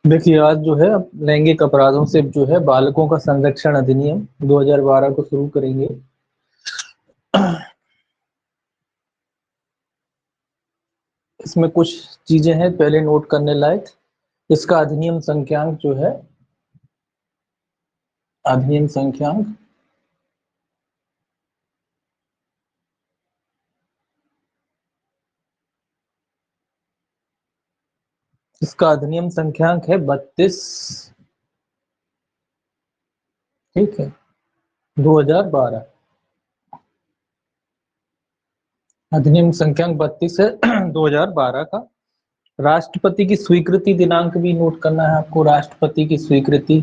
देखिए आज जो है लैंगिक अपराधों से जो है बालकों का संरक्षण अधिनियम 2012 को शुरू करेंगे। इसमें कुछ चीजें हैं पहले नोट करने लायक। इसका अधिनियम संख्यांक जो है अधिनियम संख्यांक इसका अधिनियम संख्यांक है 32। ठीक है, 2012 अधिनियम संख्यांक 32 है 2012 का। राष्ट्रपति की स्वीकृति दिनांक भी नोट करना है आपको। राष्ट्रपति की स्वीकृति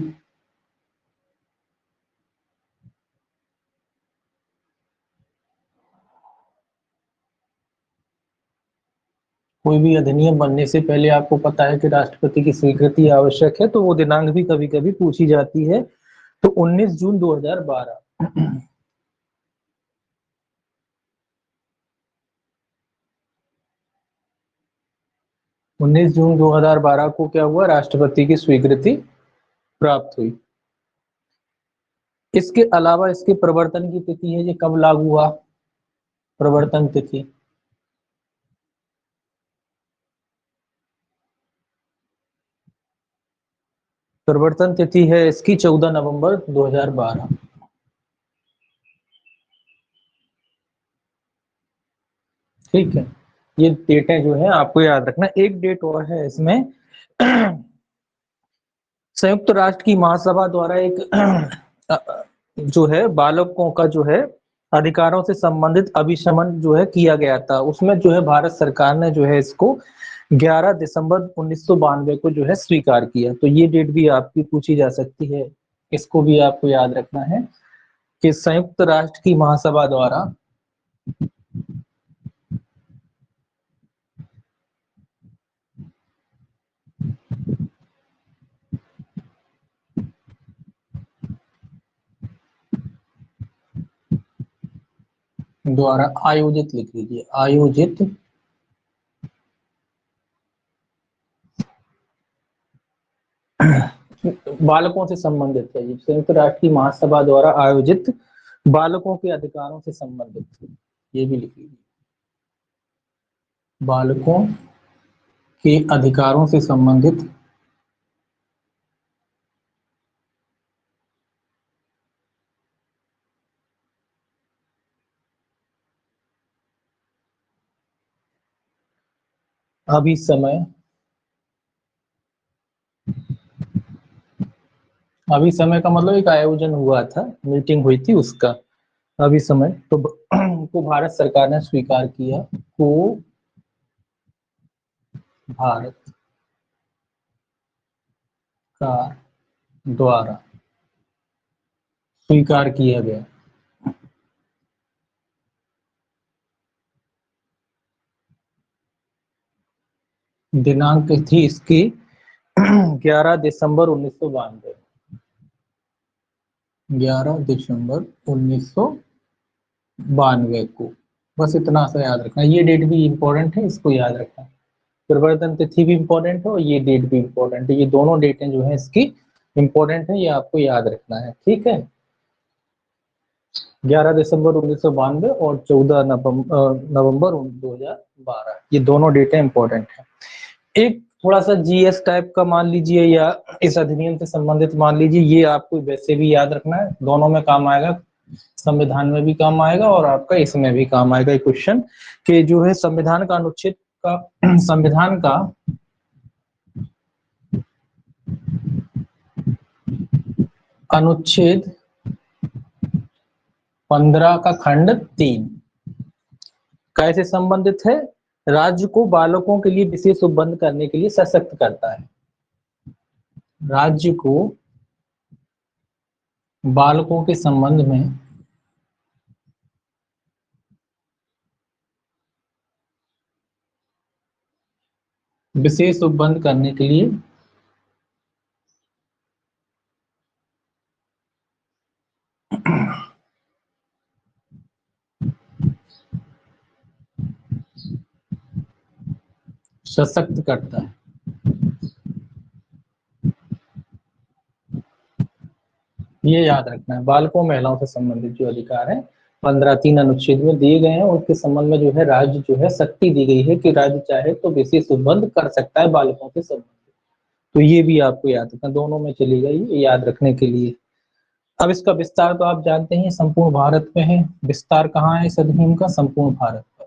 कोई भी अधिनियम बनने से पहले आपको पता है कि राष्ट्रपति की स्वीकृति आवश्यक है, तो वो दिनांक भी कभी कभी पूछी जाती है। तो 19 जून 2012। 19 जून 2012 को क्या हुआ, राष्ट्रपति की स्वीकृति प्राप्त हुई। इसके अलावा इसके प्रवर्तन की तिथि है, ये कब लागू हुआ, प्रवर्तन तिथि प्रवर्तन तिथि है इसकी 14 नवंबर 2012। ठीक है, ये डेटें जो है आपको याद रखना। एक डेट और है इसमें संयुक्त राष्ट्र की महासभा द्वारा एक जो है बालकों का जो है अधिकारों से संबंधित अभिशमन जो है किया गया था। उसमें जो है भारत सरकार ने जो है इसको 11 दिसंबर 1992 को जो है स्वीकार किया। तो ये डेट भी आपकी पूछी जा सकती है, इसको भी आपको याद रखना है कि संयुक्त राष्ट्र की महासभा द्वारा आयोजित, लिख लीजिए आयोजित, बालकों से संबंधित है। ये संयुक्त राष्ट्र की महासभा द्वारा आयोजित बालकों के अधिकारों से संबंधित, ये भी लिख लीजिए, बालकों के अधिकारों से संबंधित अभी समय अभी समय का मतलब एक आयोजन हुआ था, मीटिंग हुई थी उसका अभी समय। तो को भारत सरकार ने स्वीकार किया, को भारत का द्वारा स्वीकार किया गया। दिनांक थी इसकी 11 दिसंबर 1992। 11 दिसंबर 1992 को, बस इतना सा याद रखना। ये डेट भी इंपॉर्टेंट है, इसको याद रखना। प्रवर्तन तिथि भी इंपॉर्टेंट है और ये डेट भी इंपॉर्टेंट है। ये दोनों डेटें जो है इसकी इंपॉर्टेंट है, ये आपको याद रखना है। ठीक है, 11 दिसंबर 1992 और 14 नवंबर 2012, ये दोनों डेटें इंपॉर्टेंट है। एक थोड़ा सा जीएस टाइप का मान लीजिए या इस अधिनियम से संबंधित मान लीजिए, ये आपको वैसे भी याद रखना है, दोनों में काम आएगा। संविधान में भी काम आएगा और आपका इसमें भी काम आएगा ये क्वेश्चन, कि जो है संविधान का अनुच्छेद का संविधान का अनुच्छेद 15 का खंड 3 कैसे संबंधित है, राज्य को बालकों के लिए विशेष उपबंध करने के लिए सशक्त करता है। राज्य को बालकों के संबंध में विशेष उपबंध करने के लिए सशक्त करता है। ये याद रखना है, बालकों महिलाओं से संबंधित जो अधिकार है 15(3) अनुच्छेद में दिए गए हैं, उसके संबंध में जो है राज्य जो है शक्ति दी गई है कि राज्य चाहे तो विशेष उपबंध कर सकता है बालकों के संबंध। तो ये भी आपको याद रखना, दोनों में चलेगा ये याद रखने के लिए। अब इसका विस्तार तो आप जानते हैं संपूर्ण भारत में है, विस्तार कहाँ है इस अधिनियम का? संपूर्ण भारत पर।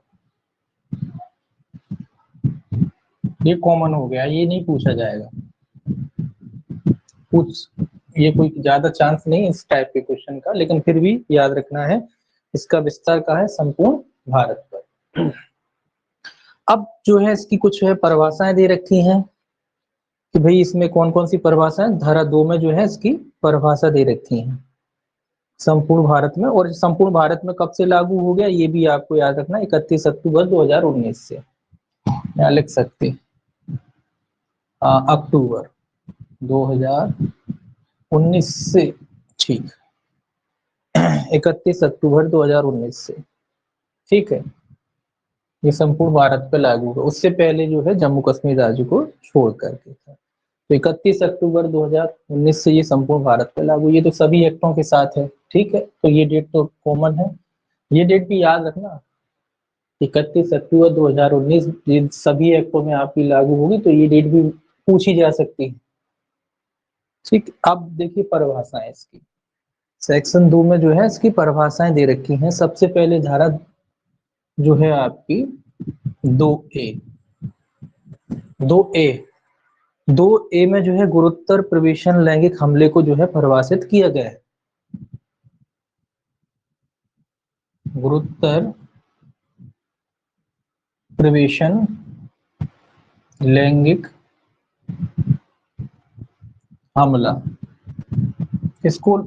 ये कॉमन हो गया, ये नहीं पूछा जाएगा, कुछ ये कोई ज्यादा चांस नहीं इस टाइप के क्वेश्चन का, लेकिन फिर भी याद रखना है इसका विस्तार कहाँ है? संपूर्ण भारत पर। अब जो है इसकी कुछ है परिभाषाएं दे रखी हैं कि भाई इसमें कौन कौन सी परिभाषाएं, धारा 2 में जो है इसकी परिभाषा दे रखी है संपूर्ण भारत में। और संपूर्ण भारत में कब से लागू हो गया ये भी आपको याद रखना, 31 अक्टूबर 2019 से। यहाँ लिख सकते अक्टूबर 2019 से, ठीक, 31 अक्टूबर 2019 से, ठीक है, ये संपूर्ण भारत पे लागू हुआ। उससे पहले जो है जम्मू कश्मीर राज्य को छोड़ करके था। तो 31 अक्टूबर 2019 से ये संपूर्ण भारत पे लागू, ये तो सभी एक्टों के साथ है, ठीक है। तो ये डेट तो कॉमन है, ये डेट भी याद रखना, 31 अक्टूबर 2019 ये सभी एक्टों में आपकी लागू होगी, तो ये डेट भी पूछी जा सकती है, ठीक। अब देखिए परिभाषाएं इसकी, सेक्शन 2 में जो है इसकी परिभाषाएं दे रखी हैं। सबसे पहले धारा जो है आपकी 2A, 2A, 2A में जो है गुरुतर प्रवेशन लैंगिक हमले को जो है परिभाषित किया गया है। गुरुतर प्रवेशन लैंगिक हमला, इसको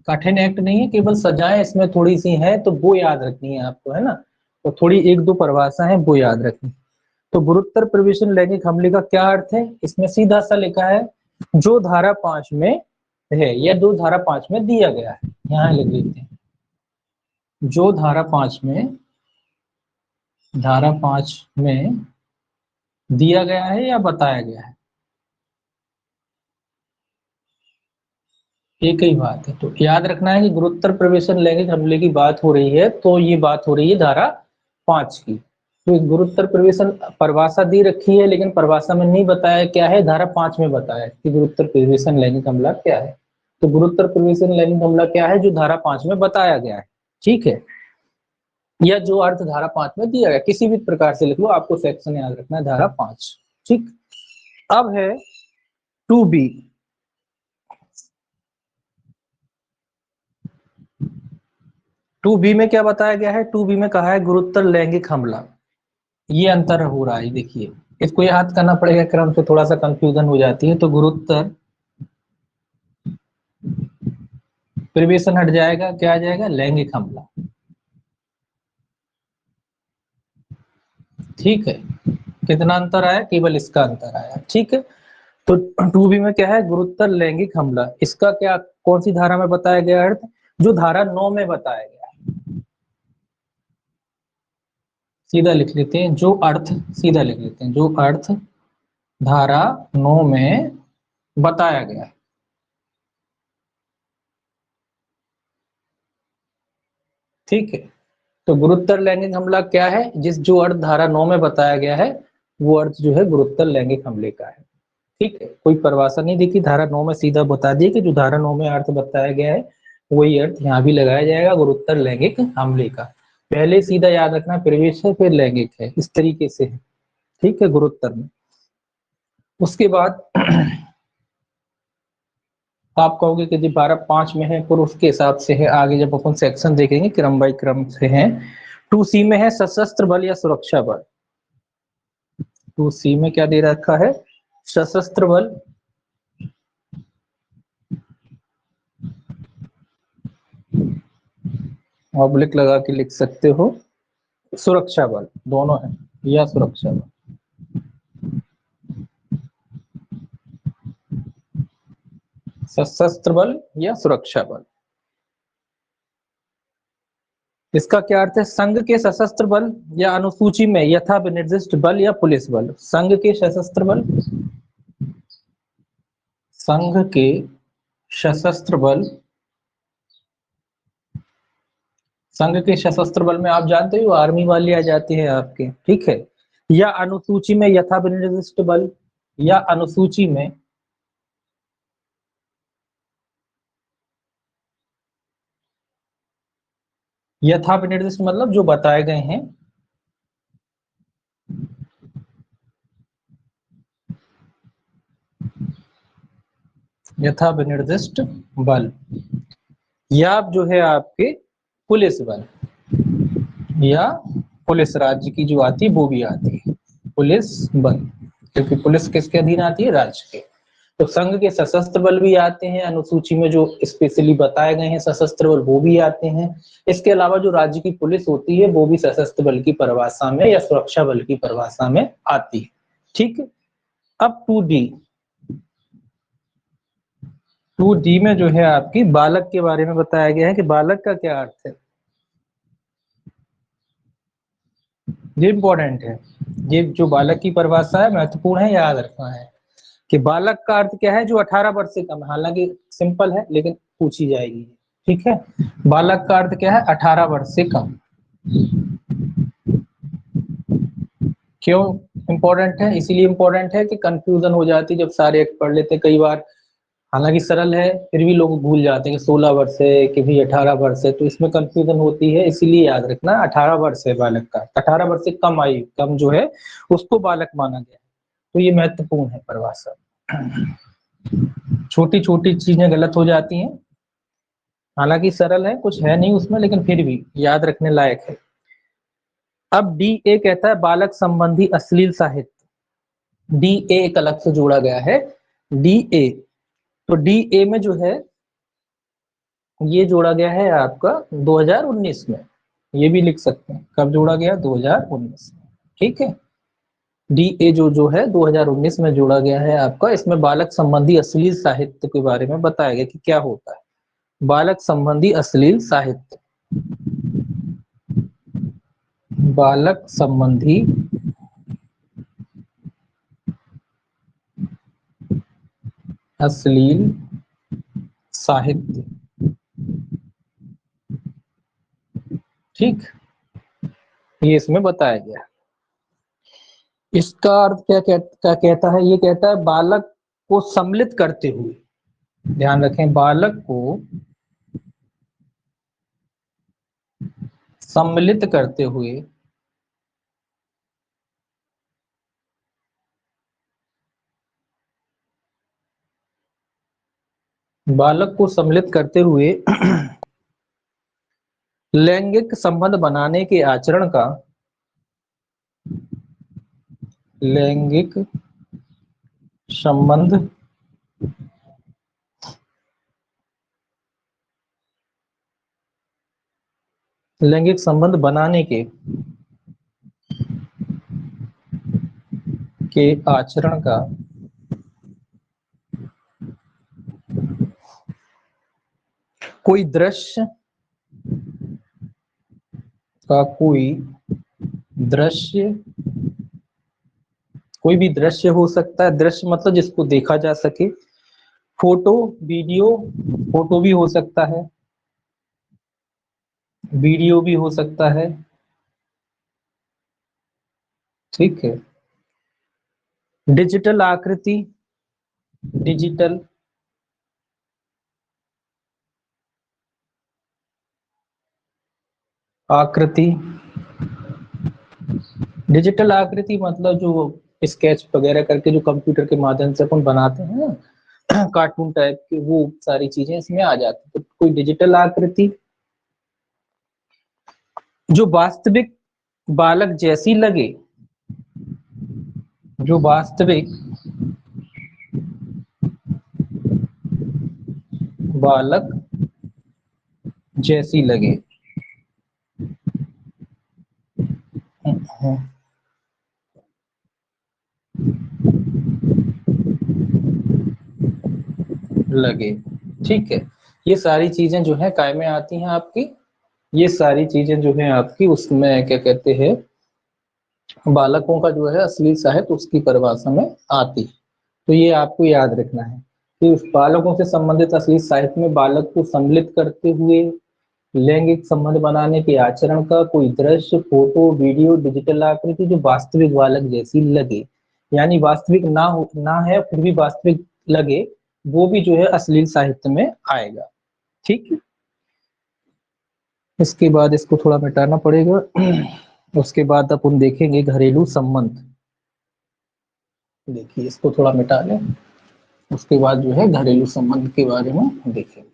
कठिन एक्ट नहीं है, केवल सजाएं इसमें थोड़ी सी है, तो वो याद रखनी है आपको, है ना। तो थोड़ी एक दो परिभाषा है वो याद रखनी। तो गुरुतर प्रवेशन लैंगिक हमले का क्या अर्थ है? इसमें सीधा सा लिखा है जो धारा 5 में है या जो धारा 5 में दिया गया है, यहाँ लिख लेते हैं जो धारा 5 में, धारा 5 में दिया गया है या बताया गया है, एक ही बात है। तो याद रखना है कि गुरुतर प्रवेशन लैंगिक हमले की बात हो रही है, तो ये बात हो रही है धारा 5 की। तो गुरुतर प्रवेशन परिभाषा दी रखी है, लेकिन परिभाषा में नहीं बताया क्या है, धारा 5 में बताया कि गुरुतर प्रवेशन लैंगिक हमला क्या है। तो गुरुतर प्रवेशन लैंगिक हमला क्या है? जो धारा 5 में बताया गया है, ठीक है, या जो अर्थ धारा 5 में दिया गया, किसी भी प्रकार से लिख लो, आपको सेक्शन याद रखना है धारा 5, ठीक। अब है 2B, 2B में क्या बताया गया है? 2B में कहा है गुरुतर लैंगिक हमला, ये अंतर हो रहा है, देखिए इसको याद करना पड़ेगा, क्रम से थोड़ा सा कंफ्यूजन हो जाती है। तो गुरुतर प्रवेशन हट जाएगा, क्या आ जाएगा? लैंगिक हमला, ठीक है। कितना अंतर आया? केवल इसका अंतर आया, ठीक है। तो 2B में क्या है? गुरुतर लैंगिक हमला, इसका क्या, कौन सी धारा में बताया गया अर्थ? जो धारा 9 में बताया गया है, सीधा लिख लेते हैं जो अर्थ, सीधा लिख लेते हैं जो अर्थ धारा 9 में बताया गया है, ठीक है। तो गुरुतर लैंगिक हमला क्या है? जिस जो अर्थ धारा 9 में बताया गया है वो अर्थ जो है गुरुतर लैंगिक हमले का है, ठीक है। कोई परिभाषा नहीं देखी, धारा 9 में सीधा बता दिए कि जो धारा 9 में अर्थ बताया गया है वही अर्थ यहाँ भी लगाया जाएगा, गुरुतर लैंगिक हमले का। पहले सीधा याद रखना प्रवेश है फिर लैंगिक है, इस तरीके से है, ठीक है, गुरुतर में। उसके बाद आप कहोगे कि जी 12(5) में है, पर उसके हिसाब से है, आगे जब अपन सेक्शन देखेंगे क्रम बाई क्रम से है। 2C में है सशस्त्र बल या सुरक्षा बल, 2C में क्या दे रखा है? सशस्त्र बल, ऑब्लिक लगा के लिख सकते हो, सुरक्षा बल, दोनों है, या सुरक्षा बल, सशस्त्र बल या सुरक्षा बल। इसका क्या अर्थ है? संघ के सशस्त्र बल या अनुसूची में यथा विनिर्दिष्ट बल या पुलिस बल। संघ के सशस्त्र बल, संघ के सशस्त्र बल संघ के सशस्त्र बल में आप जानते हो आर्मी वाले आ जाते हैं आपके, ठीक है। या अनुसूची में यथा विनिर्दिष्ट बल, या अनुसूची में यथा विनिर्दिष्ट मतलब जो बताए गए हैं, यथा विनिर्दिष्ट बल, या जो है आपके पुलिस बल, या पुलिस राज्य की जो आती है वो भी आती है पुलिस बल, क्योंकि पुलिस किसके अधीन आती है, राज्य के। तो संघ के सशस्त्र बल भी आते हैं, अनुसूची में जो स्पेशली बताए गए हैं सशस्त्र बल वो भी आते हैं। इसके अलावा जो राज्य की पुलिस होती है वो भी सशस्त्र बल की परिभाषा में या सुरक्षा बल की परिभाषा में आती है, ठीक है। अब 2D, 2D में जो है आपकी बालक के बारे में बताया गया है कि बालक का क्या अर्थ है। ये इंपॉर्टेंट है, ये जो बालक की परिभाषा है महत्वपूर्ण है, याद रखना है कि बालक का अर्थ क्या है, जो 18 वर्ष से कम है। हालांकि सिंपल है लेकिन पूछी जाएगी, ठीक है। बालक का अर्थ क्या है, 18 वर्ष से कम। क्यों इंपॉर्टेंट है, इसीलिए इंपॉर्टेंट है कि कंफ्यूजन हो जाती है जब सारे एक्ट पढ़ लेते हैं कई बार। हालांकि सरल है फिर भी लोग भूल जाते हैं कि 16 वर्ष है कि भी 18 वर्ष है, तो इसमें कंफ्यूजन होती है। इसीलिए याद रखना 18 वर्ष है बालक का, 18 वर्ष से कम आयु कम जो है उसको बालक माना गया। तो ये महत्वपूर्ण है परिभाषा। छोटी छोटी चीजें गलत हो जाती हैं, हालांकि सरल है, कुछ है नहीं उसमें, लेकिन फिर भी याद रखने लायक है। अब DA कहता है बालक संबंधी अश्लील साहित्य। DA एक अलग से जोड़ा गया है, DA। तो DA में जो है ये जोड़ा गया है आपका 2019 में, ये भी लिख सकते हैं कब जोड़ा गया, 2019 में, ठीक है। DA जो है 2019 में जोड़ा गया है आपका। इसमें बालक संबंधी अश्लील साहित्य के बारे में बताया गया कि क्या होता है बालक संबंधी अश्लील साहित्य। बालक संबंधी अश्लील साहित्य, ठीक, ये इसमें बताया गया। इसका अर्थ क्या कहता है, ये कहता है बालक को सम्मिलित करते हुए, ध्यान रखें, बालक को सम्मिलित करते हुए बालक को सम्मिलित करते हुए लैंगिक संबंध बनाने के आचरण का, लैंगिक संबंध लैंगिक संबंध बनाने के आचरण का कोई दृश्य दृश्य कोई भी दृश्य हो सकता है। दृश्य मतलब जिसको देखा जा सके, फोटो वीडियो, फोटो भी हो सकता है, वीडियो भी हो सकता है, ठीक है। डिजिटल आकृति, डिजिटल आकृति, डिजिटल आकृति मतलब जो स्केच वगैरह करके जो कंप्यूटर के माध्यम से अपन बनाते हैं ना कार्टून टाइप के, वो सारी चीजें इसमें आ जाती है। तो कोई डिजिटल आकृति जो वास्तविक बालक जैसी लगे, जो वास्तविक बालक जैसी लगे, लगे, ठीक है। ये सारी चीजें जो है काय में आती हैं आपकी, ये सारी चीजें जो है आपकी उसमें क्या कहते हैं बालकों का जो है असली साहित्य उसकी परिभाषा में आती है। तो ये आपको याद रखना है कि उस बालकों से संबंधित असली साहित्य में बालक को सम्मिलित करते हुए लैंगिक संबंध बनाने के आचरण का कोई दृश्य, फोटो, वीडियो, डिजिटल आकृति जो वास्तविक बालक जैसी लगे, यानी वास्तविक ना हो, ना है फिर भी वास्तविक लगे, वो भी जो है अश्लील साहित्य में आएगा। ठीक है, इसके बाद इसको थोड़ा मिटाना पड़ेगा। उसके बाद अपन देखेंगे घरेलू संबंध। देखिए इसको थोड़ा मिटा लें, उसके बाद जो है घरेलू संबंध के बारे में देखेंगे।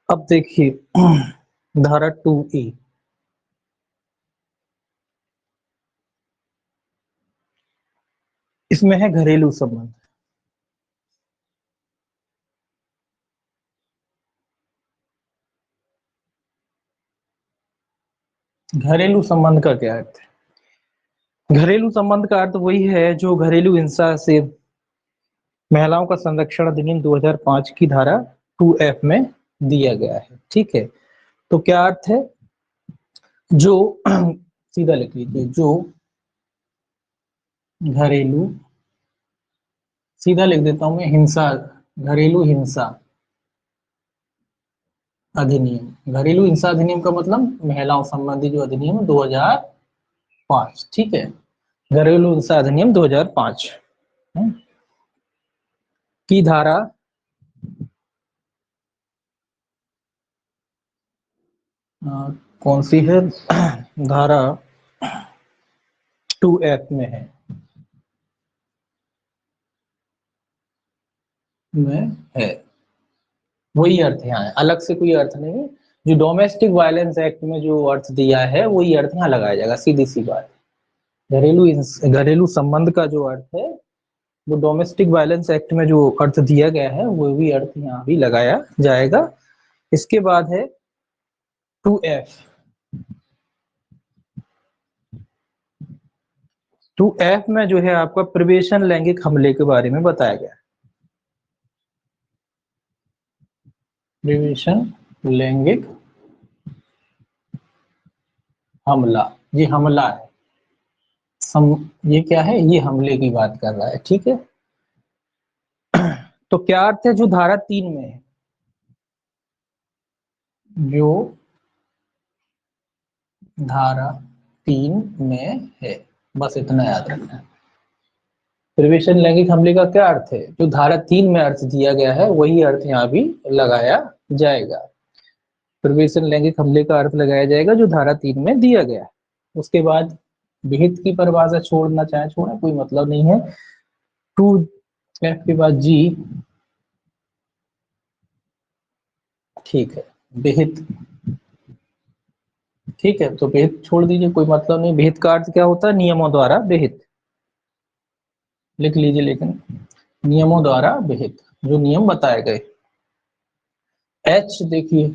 अब देखिए धारा 2A, इसमें है घरेलू संबंध। घरेलू संबंध का क्या अर्थ है? घरेलू संबंध का अर्थ वही है जो घरेलू हिंसा से महिलाओं का संरक्षण अधिनियम 2005 की धारा 2F में दिया गया है। ठीक है, तो क्या अर्थ है? जो सीधा लिख लीजिए, जो घरेलू, सीधा लिख देता हूं मैं, हिंसा, घरेलू हिंसा अधिनियम। घरेलू हिंसा अधिनियम का मतलब महिलाओं संबंधी जो अधिनियम 2005। ठीक है, घरेलू हिंसा अधिनियम 2005 की धारा कौन सी है? धारा 2F में है, में है। वही अर्थ यहाँ है, अलग से कोई अर्थ नहीं है। जो डोमेस्टिक वायलेंस एक्ट में जो अर्थ दिया है वही अर्थ यहाँ लगाया जाएगा, सीधी सी बात। घरेलू संबंध का जो अर्थ है वो डोमेस्टिक वायलेंस एक्ट में जो अर्थ दिया गया है वो भी अर्थ यहाँ भी लगाया जाएगा। इसके बाद है 2F। 2F में जो है आपका प्रवेशन लैंगिक हमले के बारे में बताया गया। प्रवेशन लैंगिक हमला, ये हमला है। ये क्या है? ये हमले की बात कर रहा है। ठीक है, तो क्या अर्थ है जो धारा 3 में है? जो धारा 3 में है, बस इतना याद रखना है। प्रवेशन लैंगिक हमले का क्या अर्थ है? जो धारा 3 में अर्थ दिया गया है वही अर्थ यहाँ भी लगाया जाएगा। प्रवेशन लैंगिक हमले का अर्थ लगाया जाएगा जो धारा 3 में दिया गया है। उसके बाद विहित की परिभाषा छोड़ना चाहे छोड़े, कोई मतलब नहीं है। 2F के बाद G। ठीक है, विहित। ठीक है, तो विहित छोड़ दीजिए, कोई मतलब नहीं। विहित का अर्थ क्या होता है? नियमों द्वारा विहित, लिख लीजिए। लेकिन नियमों द्वारा विहित, जो नियम बताए गए। H देखिए,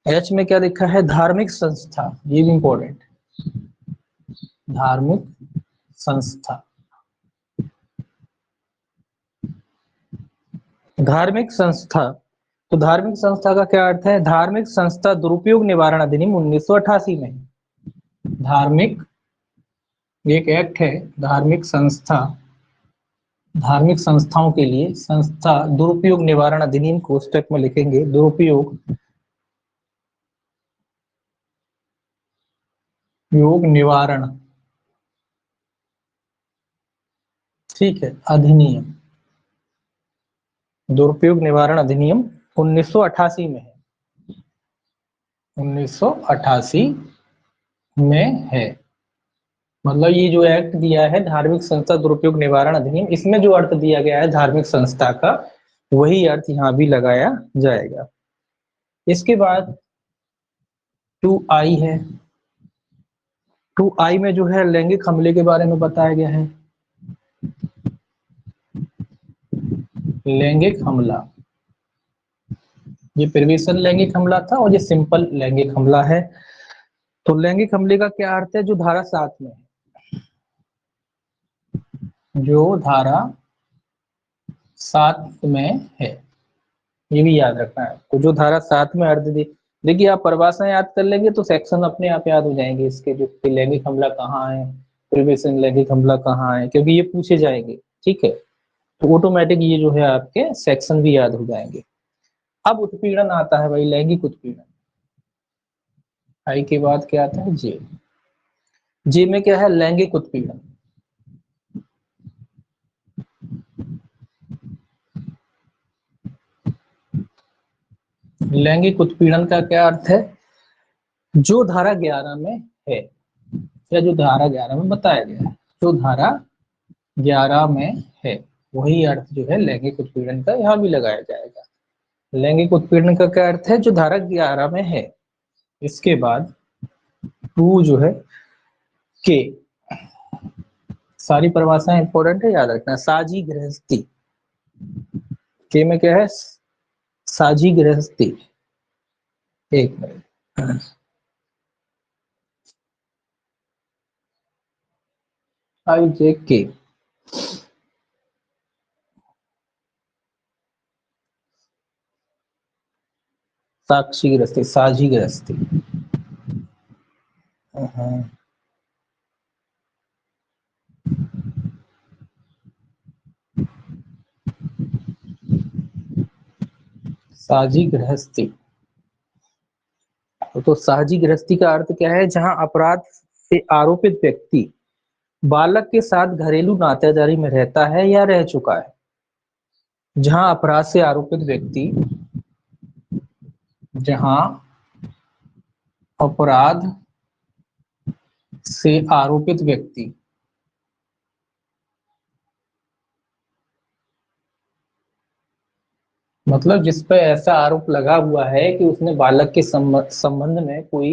H में क्या लिखा है? धार्मिक संस्था, ये भी इंपॉर्टेंट। धार्मिक संस्था। धार्मिक संस्था, तो धार्मिक संस्था का क्या अर्थ है? धार्मिक संस्था दुरुपयोग निवारण अधिनियम 1988 में। धार्मिक, एक एक्ट है धार्मिक संस्था, धार्मिक संस्थाओं के लिए संस्था दुरुपयोग निवारण अधिनियम, कोष्टक में लिखेंगे दुरुपयोग योग निवारण, ठीक है, अधिनियम। दुरुपयोग निवारण अधिनियम 1988 में है, 1988 में है। मतलब ये जो एक्ट दिया है धार्मिक संस्था दुरुपयोग निवारण अधिनियम, इसमें जो अर्थ दिया गया है धार्मिक संस्था का, वही अर्थ यहाँ भी लगाया जाएगा। इसके बाद 2I है। 2I में जो है लैंगिक हमले के बारे में बताया गया है। लैंगिक हमला, ये प्रिवेशन लैंगिक हमला था और ये सिंपल लैंगिक हमला है। तो लैंगिक हमले का क्या अर्थ है? जो धारा 7 में है, जो धारा 7 में है, ये भी याद रखना है आपको। जो धारा 7 में अर्थ देखिए, आप परिभाषा याद कर लेंगे तो सेक्शन अपने आप याद हो जाएंगे इसके, जो लैंगिक हमला कहाँ है, प्रिवेशन लैंगिक हमला कहाँ है, क्योंकि ये पूछे जाएंगे। ठीक है, तो ऑटोमेटिक ये जो है आपके सेक्शन भी याद हो जाएंगे। अब उत्पीड़न आता है भाई, लैंगिक उत्पीड़न। आई के बाद क्या आता है? जे। जे में क्या है? लैंगिक उत्पीड़न। लैंगिक उत्पीड़न का क्या अर्थ है? जो धारा 11 में है, या जो धारा 11 में बताया गया है, जो धारा 11 में है, वही अर्थ जो है लैंगिक उत्पीड़न का यहाँ भी लगाया जाएगा। लैंगिक उत्पीड़न का क्या अर्थ है? जो धारा 11 में है। इसके बाद 2 जो है के, सारी परिभाषाएं इंपॉर्टेंट है, याद रखना। साझी गृहस्थी, के में क्या है? साझी गृहस्थी। एक मिनट, IJK, साक्षी गृहस्थी, साझी गृहस्थी। साझी गृहस्थी, तो साझी गृहस्थी का अर्थ क्या है? जहां अपराध से आरोपित व्यक्ति बालक के साथ घरेलू नातेदारी में रहता है या रह चुका है। जहां अपराध से आरोपित व्यक्ति, जहां अपराध से आरोपित व्यक्ति मतलब जिस पर ऐसा आरोप लगा हुआ है कि उसने बालक के संबंध में कोई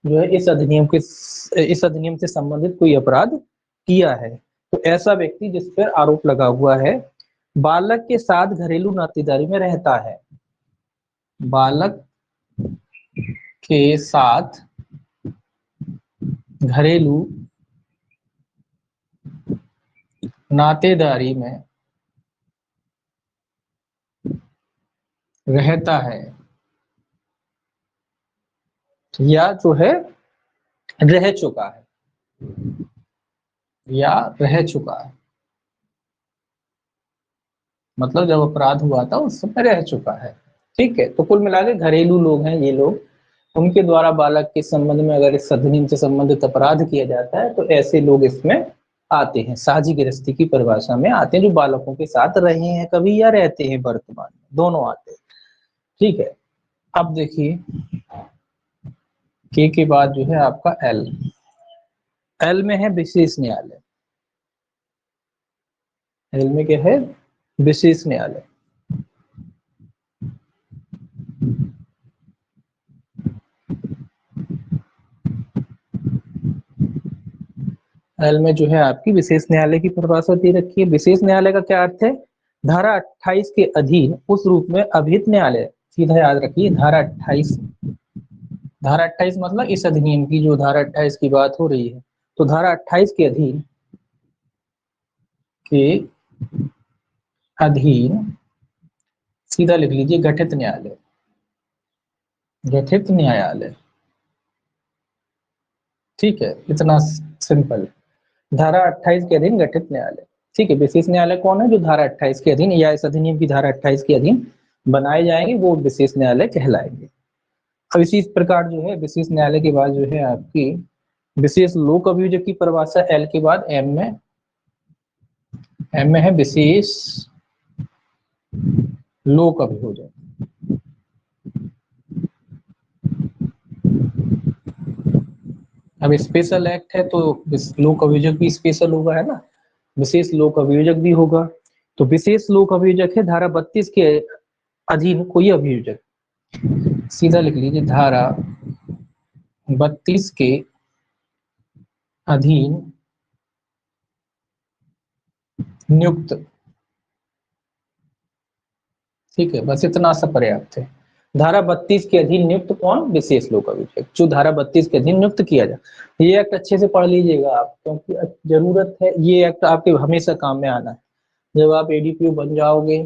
जो है इस अधिनियम से संबंधित कोई अपराध किया है, तो ऐसा व्यक्ति जिस पर आरोप लगा हुआ है बालक के साथ घरेलू नातेदारी में रहता है, बालक के साथ घरेलू नातेदारी में रहता है, या जो है रह चुका है, या रह चुका है, मतलब जब अपराध हुआ था उस समय रह चुका है। ठीक है, तो कुल मिला के घरेलू लोग हैं ये लोग, उनके द्वारा बालक के संबंध में अगर इस अधिनियम से संबंधित अपराध किया जाता है तो ऐसे लोग इसमें आते हैं, साझी गृहस्थी की परिभाषा में आते हैं, जो बालकों के साथ रहे हैं कभी या रहते हैं वर्तमान में, दोनों आते हैं। ठीक है, अब देखिए के बाद जो है आपका एल। एल में है विशेष न्यायालय। एल में क्या है? विशेष न्यायालय। एल में जो है आपकी विशेष न्यायालय की परिभाषा दे रखी है। विशेष न्यायालय का क्या अर्थ है? धारा 28 के अधीन उस रूप में अभिहित न्यायालय, सीधा याद रखिए धारा 28। धारा 28 मतलब इस अधिनियम की जो धारा 28 की बात हो रही है, तो धारा 28 के अधीन सीधा लिख लीजिए गठित न्यायालय, गठित न्यायालय। ठीक है, इतना सिंपल। धारा 28 के अधीन गठित न्यायालय। ठीक है, विशेष न्यायालय कौन है? जो धारा 28 के अधीन या इस अधिनियम की धारा 28 के अधीन बनाए जाएंगे वो विशेष न्यायालय कहलाएंगे। अब इसी प्रकार जो है विशेष न्यायालय के बाद जो है आपकी विशेष लोक अभियोजक की परिभाषा एल के बाद एम में है विशेष लोक अभियोजक। अब स्पेशल एक्ट है तो लोक अभियोजक भी स्पेशल होगा, है ना, विशेष लोक अभियोजक भी होगा। तो विशेष लोक अभियोजक है धारा 32 के अधीन कोई अभियोजक, सीधा लिख लीजिए, धारा 32 के अधीन नियुक्त, ठीक है, बस इतना सा पर्याप्त है। धारा 32 के अधीन नियुक्त कौन, विशेष लोक अभियोजक, जो धारा 32 के अधीन नियुक्त किया जाए। ये एक्ट अच्छे से पढ़ लीजिएगा आप, क्योंकि जरूरत है, ये एक्ट आपके हमेशा काम में आना है। जब आप एडीपीओ बन जाओगे,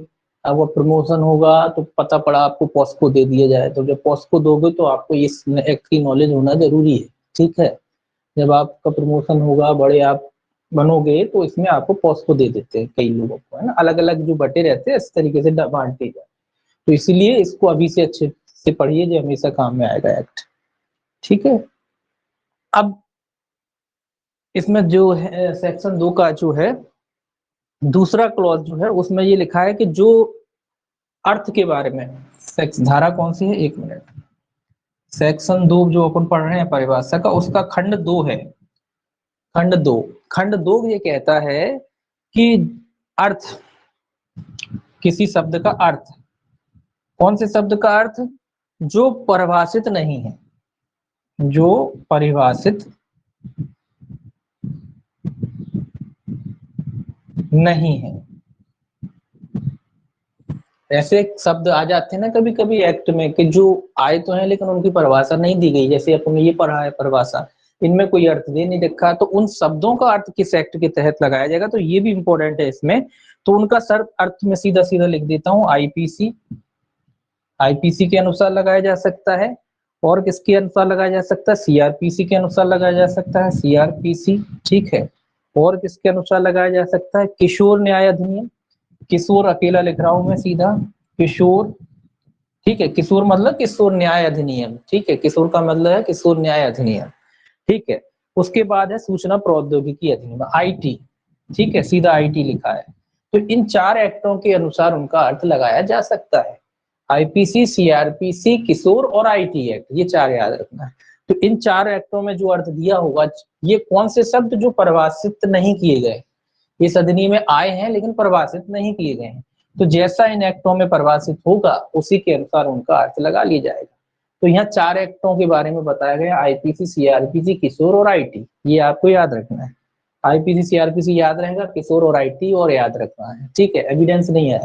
अब वो प्रमोशन होगा तो पता पड़ा आपको पॉस्को दे दिया जाए, तो जब पॉस्को दोगे तो आपको इस एक्ट की नॉलेज होना जरूरी है, ठीक है। जब आपका प्रमोशन होगा, बड़े आप बनोगे, तो इसमें आपको पॉस्को दे देते हैं कई लोगों को, है ना, अलग अलग जो बटे रहते हैं इस तरीके से बांटते जाए। तो इसलिए इसको अभी से अच्छे से पढ़िए, जो हमेशा काम में आएगा एक्ट, ठीक है। अब इसमें जो है सेक्शन 2 का जो है दूसरा क्लॉज जो है, उसमें ये लिखा है कि जो अर्थ के बारे में, धारा कौन सी है, एक मिनट, सेक्शन 2 जो अपन पढ़ रहे हैं परिभाषा का, उसका खंड 2 है, खंड दो ये कहता है कि अर्थ, किसी शब्द का अर्थ, कौन से शब्द का अर्थ, जो परिभाषित नहीं है, जो परिभाषित नहीं है। ऐसे शब्द आ जाते हैं ना कभी कभी एक्ट में, कि जो आए तो हैं लेकिन उनकी परिभाषा नहीं दी गई, जैसे अपन ने ये पढ़ा है परिभाषा, इनमें कोई अर्थ दे नहीं रखा, तो उन शब्दों का अर्थ किस एक्ट के तहत लगाया जाएगा, तो ये भी इंपॉर्टेंट है इसमें। तो उनका सर अर्थ में सीधा सीधा लिख देता हूँ, आईपीसी, आईपीसी के अनुसार लगाया जा सकता है, और किसके अनुसार लगाया जा सकता है, सीआरपीसी के अनुसार लगाया जा सकता है, सीआरपीसी, ठीक है। और किसके अनुसार लगाया जा सकता है, किशोर न्याय अधिनियम, किशोर अकेला लिख रहा हूं मैं सीधा, किशोर, ठीक है, किशोर मतलब किशोर न्याय अधिनियम, ठीक है, किशोर का मतलब है किशोर न्याय अधिनियम, ठीक है। उसके बाद है सूचना प्रौद्योगिकी अधिनियम, आईटी, ठीक है, सीधा आईटी लिखा है। तो इन 4 एक्टों के अनुसार उनका अर्थ लगाया जा सकता है, आईपीसी, सीआरपीसी, किशोर और आईटी एक्ट, ये 4 याद रखना है। तो इन 4 एक्टों में जो अर्थ दिया होगा, ये कौन से शब्द जो परिभाषित नहीं किए गए, इस अधिनियम में आए हैं लेकिन परिभाषित नहीं किए गए हैं, तो जैसा इन एक्टों में परिभाषित होगा उसी के अनुसार उनका अर्थ लगा लिया जाएगा। तो यहाँ 4 एक्टों के बारे में बताया गया, आईपीसी, सीआरपीसी, किशोर और आईटी, ये आपको याद रखना है। आईपीसी सीआरपीसी याद रहेगा, किशोर और आईटी और याद रखना है, ठीक है, एविडेंस नहीं है।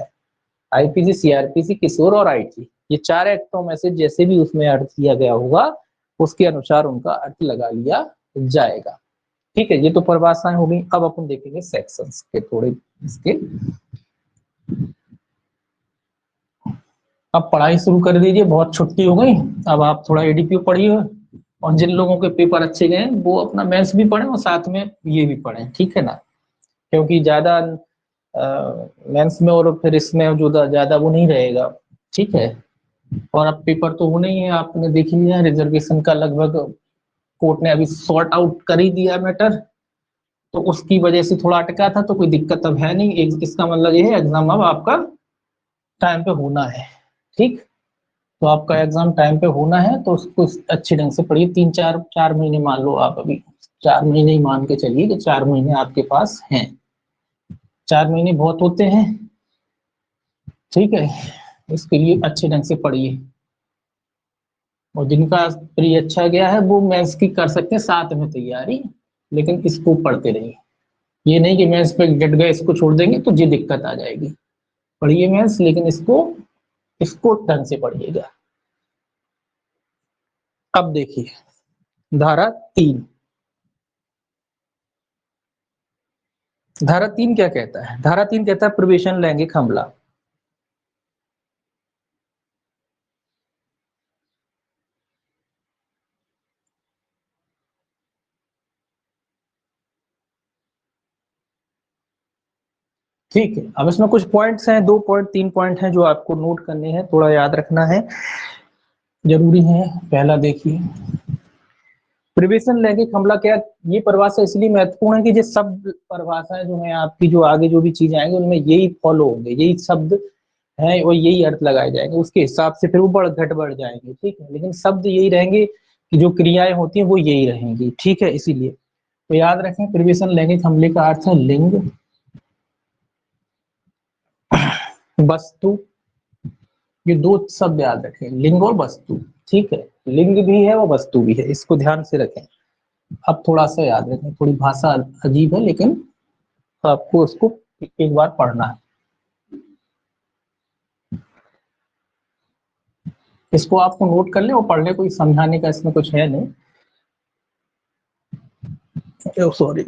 आईपीसी सीआरपीसी किशोर और आईटी, ये 4 एक्टों में से जैसे भी उसमें अर्थ दिया गया होगा उसके अनुसार उनका अर्थ लगा लिया जाएगा, ठीक है। ये तो परिभाषाएं हो गई। अब अपन देखेंगे सेक्शंस के थोड़े इसके। अब पढ़ाई शुरू कर दीजिए, बहुत छुट्टी हो गई, अब आप थोड़ा एडीपीओ पढ़िए, और जिन लोगों के पेपर अच्छे गए वो अपना मेंस भी पढ़ें और साथ में ये भी पढ़ें, ठीक है ना, क्योंकि ज्यादा मेंस में और फिर इसमें जो ज्यादा वो नहीं रहेगा, ठीक है। और अब पेपर तो होने ही है, आपने देख लिया रिजर्वेशन का लगभग कोर्ट ने अभी सॉर्ट आउट कर ही दिया मैटर, तो उसकी वजह से थोड़ा अटका था, तो कोई दिक्कत अब है नहीं। इसका मतलब ये है एग्जाम अब आपका टाइम पे होना है, ठीक। तो आपका एग्जाम टाइम पे होना है, तो उसको अच्छे ढंग से पढ़िए। 3-4 महीने मान लो आप, अभी 4 महीने ही मान के चलिए कि 4 महीने आपके पास हैं, 4 महीने बहुत होते हैं, ठीक है। इसके लिए अच्छे ढंग से पढ़िए, और जिनका प्री अच्छा गया है वो मेंस की कर सकते हैं साथ में तैयारी, लेकिन इसको पढ़ते रहिए। ये नहीं कि मेंस पे डट गए इसको छोड़ देंगे तो ये दिक्कत आ जाएगी। पढ़िए मेंस, लेकिन इसको इसको ढंग से पढ़िएगा। अब देखिए धारा 3, धारा 3 क्या कहता है, धारा 3 कहता है प्रवेशन लैंगिक हमला। ठीक है, अब इसमें कुछ पॉइंट्स हैं, 2 पॉइंट 3 पॉइंट हैं जो आपको नोट करने हैं, थोड़ा याद रखना है, जरूरी है। पहला देखिए, प्रवेशन लैंगिक हमला क्या, ये परिभाषा इसलिए महत्वपूर्ण है कि ये सब परिभाषाएं जो है आपकी, जो आगे जो भी चीजें आएंगी उनमें यही फॉलो होंगे, यही शब्द है, और यही अर्थ लगाए जाएंगे, उसके हिसाब से फिर वो बढ़ जाएंगे, ठीक है। लेकिन शब्द यही रहेंगे कि जो क्रियाएं होती हैं वो यही रहेंगी, ठीक है। इसीलिए तो याद रखें, प्रिवेशन लैंगिक हमले का अर्थ है लिंग, वस्तु, ये दो शब्द याद रखें, लिंग और वस्तु, ठीक है। लिंग भी है और वस्तु भी है, इसको ध्यान से रखें। अब थोड़ा सा याद रखें, थोड़ी भाषा अजीब है लेकिन आपको उसको एक बार पढ़ना है। इसको आपको नोट कर ले और पढ़ने, कोई समझाने का इसमें कुछ है नहीं। सॉरी।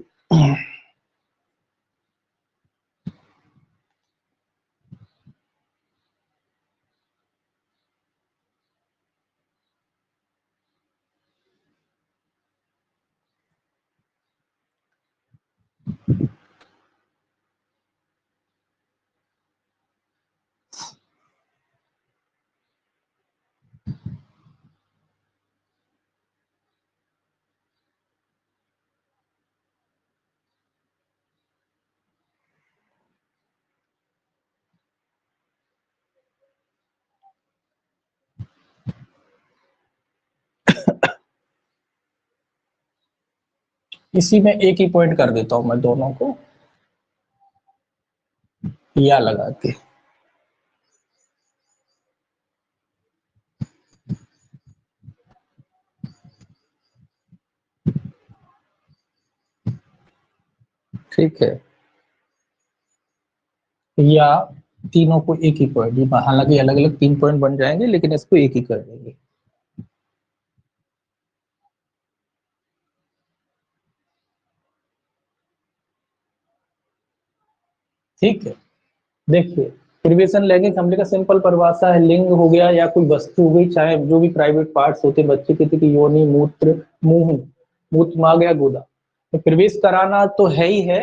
इसी में एक ही पॉइंट कर देता हूं मैं दोनों को, या लगा के। ठीक है, या तीनों को एक ही पॉइंट, हालांकि अलग अलग 3 पॉइंट बन जाएंगे लेकिन इसको एक ही कर देंगे। ठीक है, देखिए, प्रिवेशन लैंगिक हमले का सिंपल परिभाषा है, लिंग हो गया या कोई वस्तु हो गई, चाहे जो भी प्राइवेट पार्ट्स होते हैं बच्चे के, कि योनि, मूत्र, मुंह, मूत्र मांग या गोदा, तो प्रवेश कराना तो है ही है।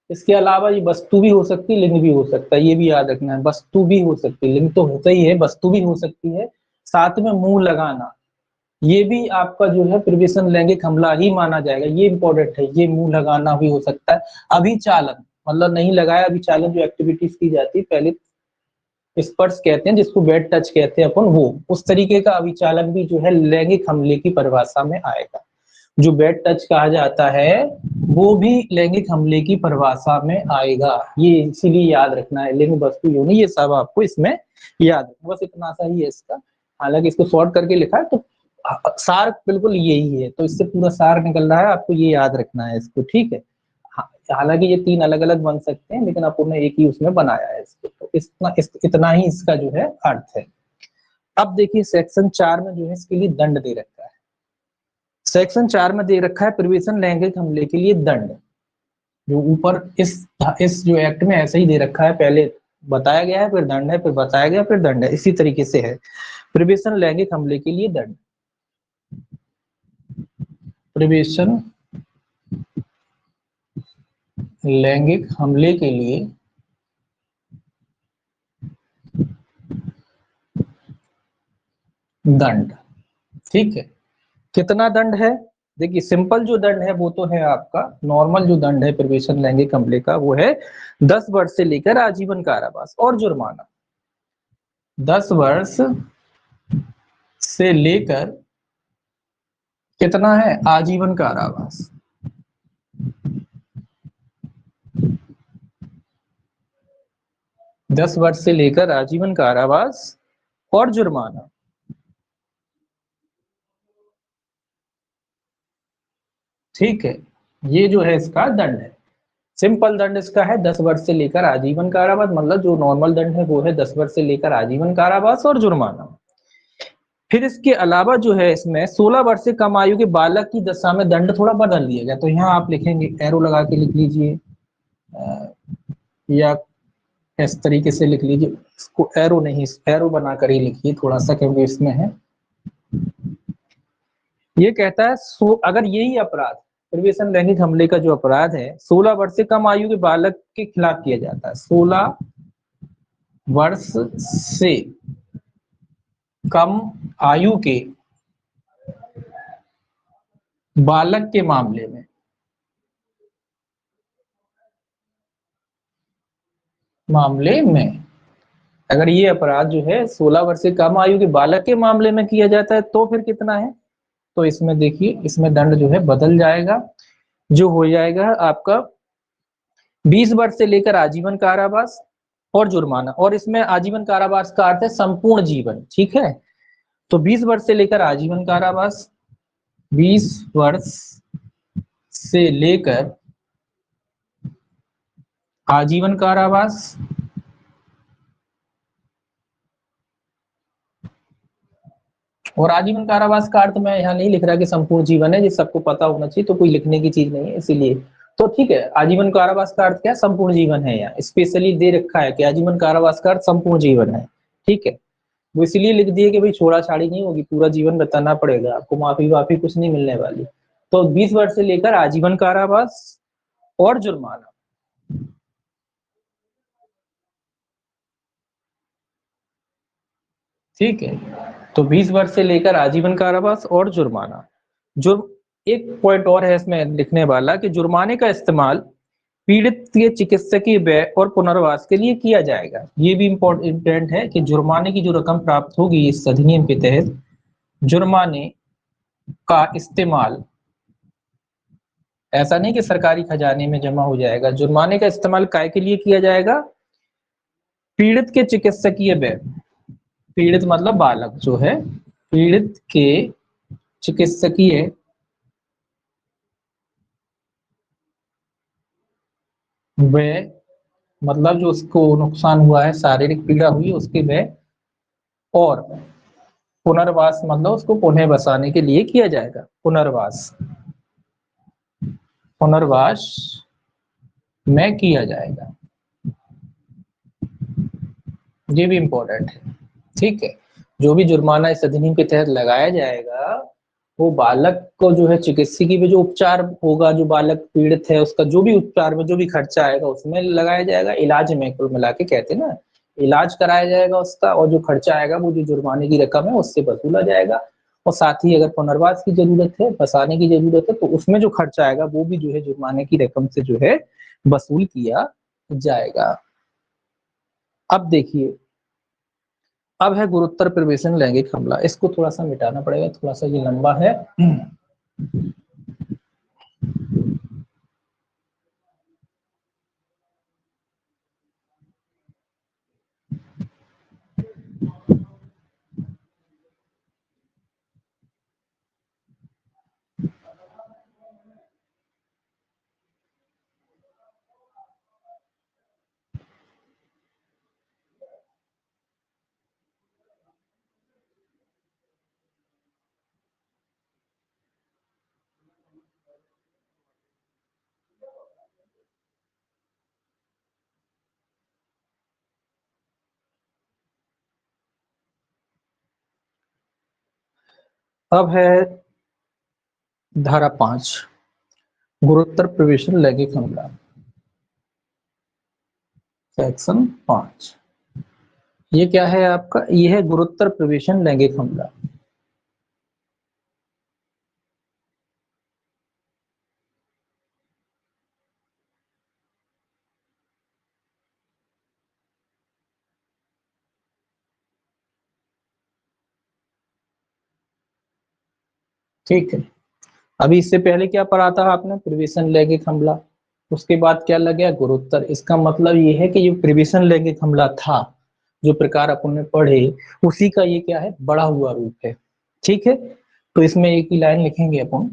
इसके अलावा ये वस्तु भी हो सकती है, लिंग भी हो सकता है, ये भी याद रखना है। वस्तु भी हो सकती है, लिंग तो होता ही है, वस्तु भी हो सकती है। साथ में मुंह लगाना, ये भी आपका जो है प्रिवेशन लैंगिक हमला ही माना जाएगा, ये इंपॉर्टेंट है। ये मुंह लगाना भी हो सकता है। अभिचालन, मतलब नहीं लगाया, अभिचालन जो एक्टिविटीज की जाती है पहले, स्पर्श कहते हैं जिसको वेट टच कहते हैं अपन, वो उस तरीके का अभिचालन भी जो है लैंगिक हमले की परिभाषा में आएगा। जो वेट टच कहा जाता है वो भी लैंगिक हमले की परिभाषा में आएगा, ये इसीलिए याद रखना है। लिंग, वस्तु, योनि, ये सब आपको इसमें याद रखना, बस इतना सा ही है इसका। हालांकि इसको शॉर्ट करके लिखा है तो सार बिल्कुल यही है, तो इससे पूरा सार निकल रहा है, आपको ये याद रखना है इसको, ठीक है। हालांकि ये 3 अलग अलग बन सकते हैं लेकिन आपने एक ही उसमें बनाया है इसको, तो इतना ही इसका जो है अर्थ है। अब देखिए सेक्शन 4 में जो है इसके लिए दंड दे रखा है। सेक्शन 4 में दे रखा है प्रिवेशन लैंगिक हमले के लिए दंड, जो ऊपर इस जो एक्ट में ऐसे ही दे रखा है, पहले बताया गया है फिर दंड है, फिर बताया गया फिर दंड है, इसी तरीके से है। प्रिवेशन लैंगिक हमले के लिए दंड, प्रिवेशन लैंगिक हमले के लिए दंड, ठीक है। कितना दंड है? देखिए सिंपल जो दंड है वो तो है आपका, नॉर्मल जो दंड है प्रिवेशन लैंगिक हमले का वो है 10 वर्ष से लेकर आजीवन कारावास और जुर्माना। 10 वर्ष से लेकर कितना है, आजीवन कारावास। 10 वर्ष से लेकर आजीवन कारावास और जुर्माना, ठीक है। ये जो है इसका दंड है। सिंपल दंड इसका है 10 वर्ष से लेकर आजीवन कारावास, मतलब जो नॉर्मल दंड है वो है 10 वर्ष से लेकर आजीवन कारावास और जुर्माना। फिर इसके अलावा जो है इसमें 16 वर्ष से कम आयु के बालक की दशा में दंड थोड़ा बदल दिया गया, तो यहाँ आप लिखेंगे, एरो लगा के लिख लीजिए, या इस तरीके से लिख लीजिए, इसको एरो नहीं, एरो बनाकर ही लिखिए थोड़ा सा, क्योंकि इसमें है, ये कहता है अगर यही अपराध, प्रिवेशन लैंगिक हमले का जो अपराध है 16 वर्ष से कम आयु के बालक के खिलाफ किया जाता है, 16 वर्ष से कम आयु के बालक के मामले में अगर ये अपराध जो है 16 वर्ष से कम आयु के बालक के मामले में किया जाता है तो फिर कितना है, तो इसमें देखिए इसमें दंड जो है बदल जाएगा, जो हो जाएगा आपका 20 वर्ष से लेकर आजीवन कारावास और जुर्माना। और इसमें आजीवन कारावास का अर्थ है संपूर्ण जीवन, ठीक है। तो 20 वर्ष से लेकर आजीवन कारावास, 20 वर्ष से लेकर आजीवन कारावास और आजीवन कारावास का अर्थ मैं यहाँ नहीं लिख रहा कि संपूर्ण जीवन है, ये सबको पता होना चाहिए, तो कोई लिखने की चीज नहीं है इसीलिए। तो ठीक है, आजीवन कारावास का अर्थ क्या है, संपूर्ण जीवन है, यहाँ स्पेशली दे रखा है कि आजीवन कारावास का अर्थ संपूर्ण जीवन है, ठीक है। वो इसलिए लिख दिए कि भाई छोड़ा छाड़ी नहीं होगी, पूरा जीवन बताना पड़ेगा आपको, माफी वाफी कुछ नहीं मिलने वाली। तो 20 वर्ष से लेकर आजीवन कारावास और जुर्माना। ठीक है, तो 20 वर्ष से लेकर आजीवन कारावास और जुर्माना। जुर्म एक पॉइंट और है इसमें लिखने वाला कि जुर्माने का इस्तेमाल पीड़ित के चिकित्सकीय व्यय और पुनर्वास के लिए किया जाएगा। ये भी इम्पोर्टेंट है कि जुर्माने की जो रकम प्राप्त होगी इस अधिनियम के तहत, जुर्माने का इस्तेमाल ऐसा नहीं कि सरकारी खजाने में जमा हो जाएगा, जुर्माने का इस्तेमाल काय के लिए किया जाएगा, पीड़ित के चिकित्सकीय व्यय, पीड़ित मतलब बालक जो है, पीड़ित के चिकित्सकीय व्यय मतलब जो उसको नुकसान हुआ है, शारीरिक पीड़ा हुई उसके व्यय, और पुनर्वास मतलब उसको पुनः बसाने के लिए किया जाएगा, पुनर्वास, पुनर्वास में किया जाएगा। ये भी इंपॉर्टेंट है, ठीक है। जो भी जुर्माना इस अधिनियम के तहत लगाया जाएगा वो बालक को जो है चिकित्सकीय में जो उपचार होगा, जो बालक पीड़ित है उसका जो भी उपचार में जो भी खर्चा आएगा उसमें लगाया जाएगा, इलाज में कुल मिला के कहते हैं ना, इलाज कराया जाएगा उसका, और जो खर्चा आएगा वो जो जुर्माने की रकम है उससे वसूला जाएगा। और साथ ही अगर पुनर्वास की जरूरत है, बसाने की जरूरत है, तो उसमें जो खर्चा आएगा वो भी जो है जुर्माने की रकम से जो है वसूल किया जाएगा। अब देखिए, अब है गुरुत्तर प्रवेशन लैंगिक हमला, इसको थोड़ा सा मिटाना पड़ेगा, थोड़ा सा ये लंबा है। अब है धारा 5, गुरुत्तर प्रवेशन लैंगिक हमला, सेक्शन 5। ये क्या है आपका, ये है गुरुत्तर प्रवेशन लैंगिक हमला। ठीक है, अभी इससे पहले क्या पढ़ा था आपने, प्रवेशन लैंगिक हमला, उसके बाद क्या लग गया गुरुत्तर। इसका मतलब ये है कि ये प्रवेशन लैंगिक हमला था, जो प्रकार अपन ने पढ़े उसी का ये क्या है, बड़ा हुआ रूप है, ठीक है। तो इसमें एक ही लाइन लिखेंगे अपन,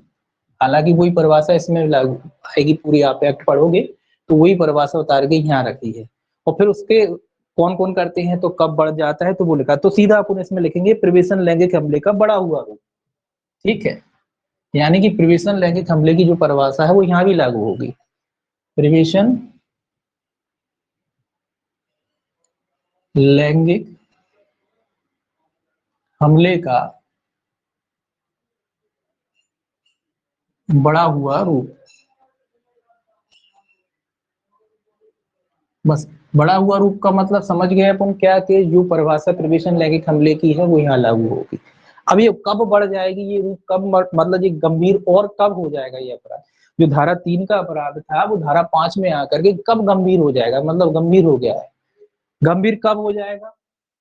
हालांकि वही परिभाषा इसमें लागू आएगी, पूरी आप एक्ट पढ़ोगे तो वही परिभाषा उतार के यहाँ रखी है। और फिर उसके कौन कौन करते हैं तो कब बढ़ जाता है तो वो लिखा, तो सीधा अपन इसमें लिखेंगे प्रवेशन लैंगिक हमले का बड़ा हुआ रूप, ठीक है। यानी कि प्रवेशन लैंगिक हमले की जो परिभाषा है वो यहाँ भी लागू होगी, प्रवेशन लैंगिक हमले का बड़ा हुआ रूप, बस बड़ा हुआ रूप का मतलब समझ गए अपन क्या, कि जो परिभाषा प्रवेशन लैंगिक हमले की है वो यहाँ लागू होगी। अब ये कब बढ़ जाएगी ये रूप, कब मतलब ये गंभीर और कब हो जाएगा ये अपराध, जो धारा 3 का अपराध था वो धारा 5 में आकर के कब गंभीर हो जाएगा, मतलब गंभीर हो गया है। गंभीर कब हो जाएगा,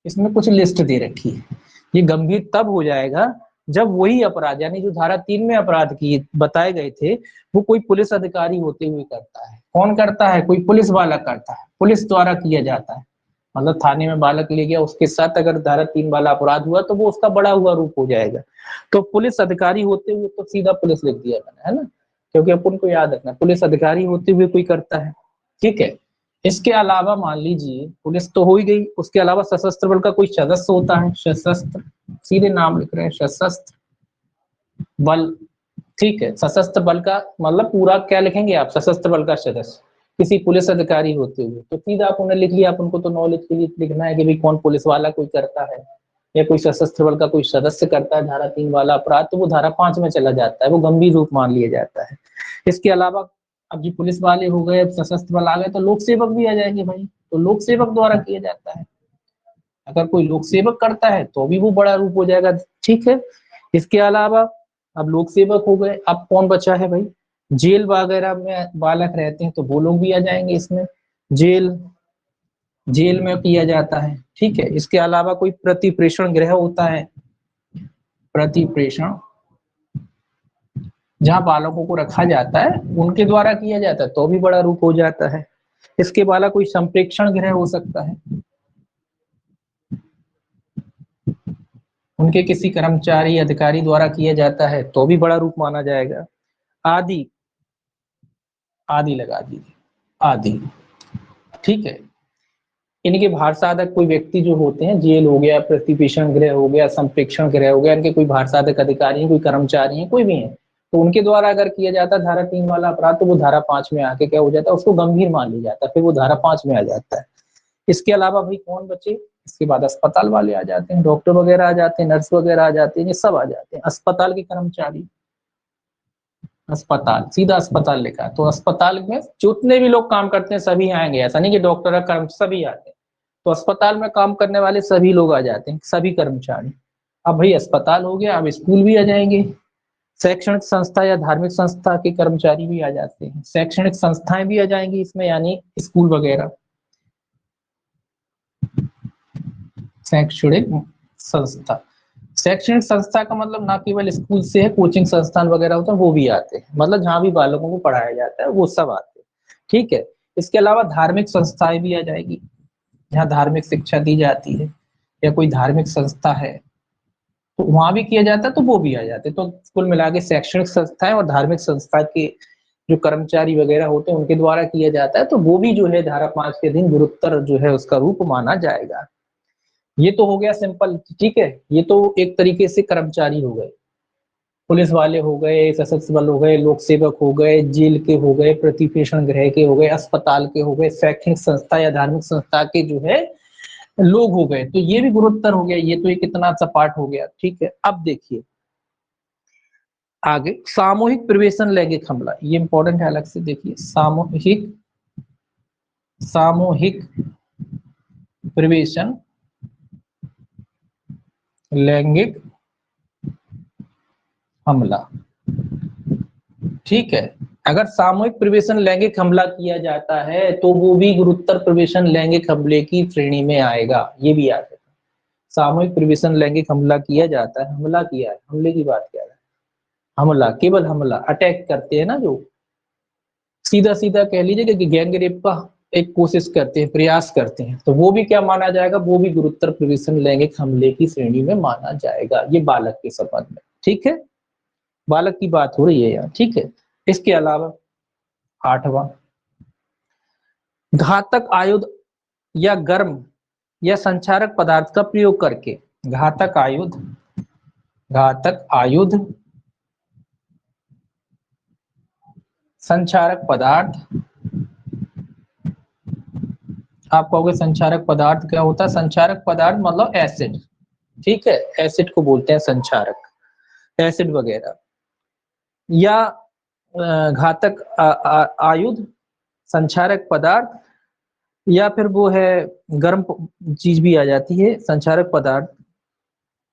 इसमें कुछ लिस्ट दे रखी है। ये गंभीर तब हो जाएगा जब वही अपराध यानी जो धारा 3 में अपराध किए बताए गए थे वो कोई पुलिस अधिकारी होते हुए करता है। कौन करता है? कोई पुलिस वाला करता है, पुलिस द्वारा किया जाता है। मतलब थाने में बालक ले गया, उसके साथ अगर धारा 3 वाला अपराध हुआ तो वो उसका बड़ा हुआ रूप हो जाएगा। तो पुलिस अधिकारी होते हुए तो सीधा पुलिस लिख दिया मैंने, है ना, क्योंकि अपन को याद रखना पुलिस अधिकारी होते हुए कोई करता है। ठीक है। इसके अलावा मान लीजिए पुलिस तो हो ही गई, उसके अलावा सशस्त्र बल का कोई सदस्य होता है, सशस्त्र, सीधे नाम लिख रहे हैं सशस्त्र बल। ठीक है। सशस्त्र बल का मतलब पूरा क्या लिखेंगे आप? सशस्त्र बल का सदस्य किसी पुलिस अधिकारी होते हुए, तो सीधा आप उन्हें लिख लिया। आप उनको तो नॉलेज के लिए लिखना है कि भाई कौन पुलिस वाला कोई करता है या कोई सशस्त्र बल का कोई सदस्य करता है धारा 3 वाला अपराध, तो वो धारा 5 में चला जाता है, वो गंभीर रूप मान लिया जाता है। इसके अलावा अब जी पुलिस वाले हो गए, सशस्त्र बल आ गए, तो लोक सेवक भी आ जाएंगे भाई, तो लोक सेवक द्वारा किया जाता है। अगर कोई लोक सेवक करता है तो भी वो बड़ा रूप हो जाएगा। ठीक है। इसके अलावा अब लोक सेवक हो गए, अब कौन बचा है भाई? जेल वगैरह में बालक रहते हैं तो वो लोग भी आ जाएंगे इसमें। जेल, जेल में किया जाता है। ठीक है। इसके अलावा कोई प्रतिप्रेषण गृह होता है, प्रतिप्रेषण जहां बालकों को रखा जाता है उनके द्वारा किया जाता है तो भी बड़ा रूप हो जाता है। इसके अलावा कोई संप्रेक्षण गृह हो सकता है, उनके किसी कर्मचारी अधिकारी द्वारा किया जाता है तो भी बड़ा रूप माना जाएगा। आदि, आदि लगा दीजिए, आदि। ठीक है। इनके भार साधक कोई व्यक्ति जो होते हैं, जेल हो गया, प्रतिपेषण गृह हो गया, संप्रेक्षण गृह हो गया, इनके कोई भार साधक अधिकारी हैं, कोई कर्मचारी हैं, कोई भी है, तो उनके द्वारा अगर किया जाता है धारा 3 वाला अपराध तो वो धारा 5 में आके क्या हो जाता है? उसको गंभीर मान लिया जाता है, फिर वो धारा 5 में आ जाता है। इसके अलावा भाई कौन बचे? इसके बाद अस्पताल वाले आ जाते हैं, डॉक्टर वगैरह आ जाते हैं, नर्स वगैरह आ जाते हैं, ये सब आ जाते हैं। अस्पताल के कर्मचारी, अस्पताल सीधा अस्पताल लिखा है तो अस्पताल में जितने भी लोग काम करते हैं सभी आएंगे, ऐसा नहीं कि डॉक्टर कर्म सभी आते हैं। तो अस्पताल में काम करने वाले सभी लोग आ जाते हैं, सभी कर्मचारी। अब भाई अस्पताल हो गया, अब स्कूल भी आ जाएंगे। शैक्षणिक संस्था या धार्मिक संस्था के कर्मचारी भी आ जाते हैं, शैक्षणिक संस्थाएं भी आ जाएंगी इसमें, यानी स्कूल वगैरह। शैक्षणिक संस्था, शैक्षणिक संस्था का मतलब ना केवल स्कूल से है, कोचिंग संस्थान वगैरह होता है वो भी आते हैं, मतलब जहाँ भी बालकों को पढ़ाया जाता है वो सब आते हैं। ठीक है। इसके अलावा धार्मिक संस्थाएं भी आ जाएगी, जहाँ धार्मिक शिक्षा दी जाती है या कोई धार्मिक संस्था है तो वहां भी किया जाता है तो वो भी आ जाते हैं। तो कुल मिला के शैक्षणिक संस्थाएं और धार्मिक संस्था के जो कर्मचारी वगैरह होते हैं उनके द्वारा किया जाता है तो वो भी जो है धारा 5 के अधीन गुरुत्तर जो है उसका रूप माना जाएगा। ये तो हो गया सिंपल। ठीक है। ये तो एक तरीके से कर्मचारी हो गए, पुलिस वाले हो गए, सशस्त्र बल हो गए, लोक सेवक हो गए, जेल के हो गए, प्रतिपेषण गृह के हो गए, अस्पताल के हो गए, शैक्षणिक संस्था या धार्मिक संस्था के जो है लोग हो गए, तो ये भी गुरुत्तर हो गया। ये तो एक इतना सा पार्ट हो गया। ठीक है। अब देखिए आगे, सामूहिक प्रवेशन लैंगिक हमला, ये इंपॉर्टेंट है, अलग से देखिए। सामूहिक, सामूहिक प्रवेशन लैंगिक हमला। ठीक है। अगर सामूहिक प्रवेशन लैंगिक हमला किया जाता है तो वो भी गुरुत्तर प्रवेशन लैंगिक हमले की श्रेणी में आएगा, ये भी याद है। सामूहिक प्रवेशन लैंगिक हमला किया जाता है, हमला किया है, हमले की बात कर रहा है, हमला केवल हमला, अटैक करते हैं ना जो, सीधा सीधा कह लीजिए कि गैंग रेप का एक कोशिश करते हैं, प्रयास करते हैं, तो वो भी क्या माना जाएगा? वो भी गुरुत्तर प्रवेशन लैंगिक हमले की श्रेणी में माना जाएगा, ये बालक के संबंध में। ठीक है। बालक की बात हो रही है यहाँ। ठीक है। इसके अलावा 8वां, घातक आयुध या गर्म या संचारक पदार्थ का प्रयोग करके, घातक आयुध, घातक आयुध, संचारक पदार्थ। आप कहोगे संचारक पदार्थ क्या होता है? संचारक पदार्थ मतलब एसिड। ठीक है। एसिड को बोलते हैं संचारक, एसिड वगैरह, या घातक आयुध, संचारक पदार्थ, या फिर वो है गर्म चीज भी आ जाती है, संचारक पदार्थ,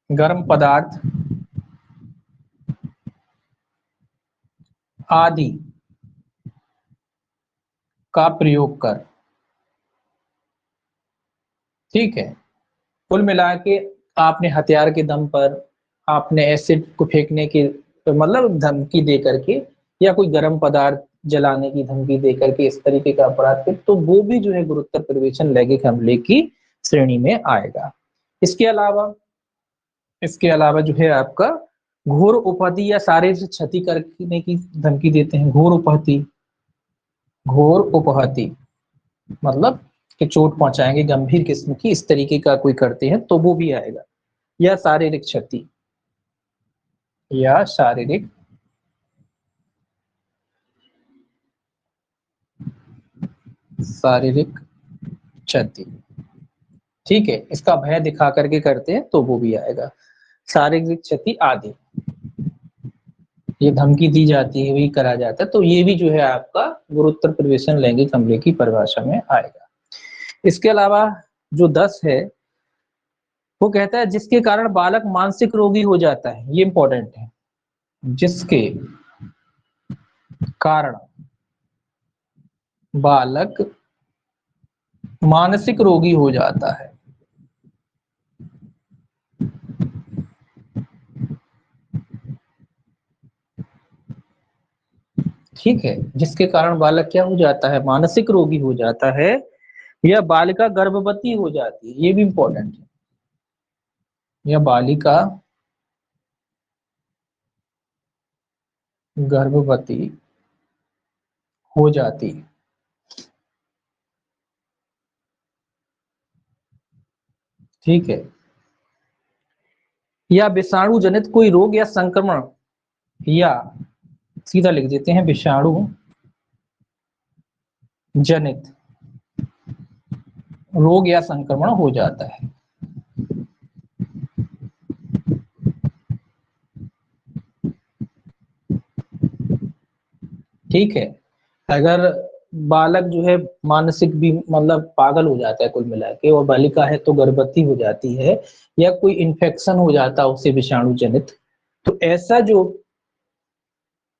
गर्म पदार्थ आदि का प्रयोग कर। ठीक है। कुल मिला के आपने हथियार के दम पर, आपने एसिड को फेंकने की मतलब धमकी दे करके, या कोई गर्म पदार्थ जलाने की धमकी दे करके इस तरीके का अपराध के, तो वो भी जो है गुरुतर प्रवेशन लैंगिक हमले की श्रेणी में आएगा। इसके अलावा जो है आपका घोर उपहति या शारीरिक क्षति करने की धमकी देते हैं। घोर उपहति मतलब कि चोट पहुंचाएंगे गंभीर किस्म की, इस तरीके का कोई करते हैं तो वो भी आएगा। या शारीरिक क्षति, या शारीरिक क्षति, ठीक है, इसका भय दिखा करके करते हैं तो वो भी आएगा। शारीरिक क्षति आदि, ये धमकी दी जाती है, वही करा जाता है, तो ये भी जो है आपका गुरुतर प्रवेशन लैंगिक हमले की परिभाषा में आएगा। इसके अलावा जो 10 है वो कहता है जिसके कारण बालक मानसिक रोगी हो जाता है। ये इंपॉर्टेंट है, जिसके कारण बालक मानसिक रोगी हो जाता है। ठीक है, जिसके कारण बालक क्या हो जाता है, मानसिक रोगी हो जाता है, या बालिका गर्भवती हो जाती है, ये भी इंपॉर्टेंट है, या बालिका गर्भवती हो जाती है। ठीक है, या विषाणु जनित कोई रोग या संक्रमण, या सीधा लिख देते हैं विषाणु जनित रोग या संक्रमण हो जाता है। ठीक है, अगर बालक जो है मानसिक भी मतलब पागल हो जाता है कुल मिला के, और बालिका है तो गर्भवती हो जाती है, या कोई इन्फेक्शन हो जाता है उससे विषाणु जनित, तो ऐसा जो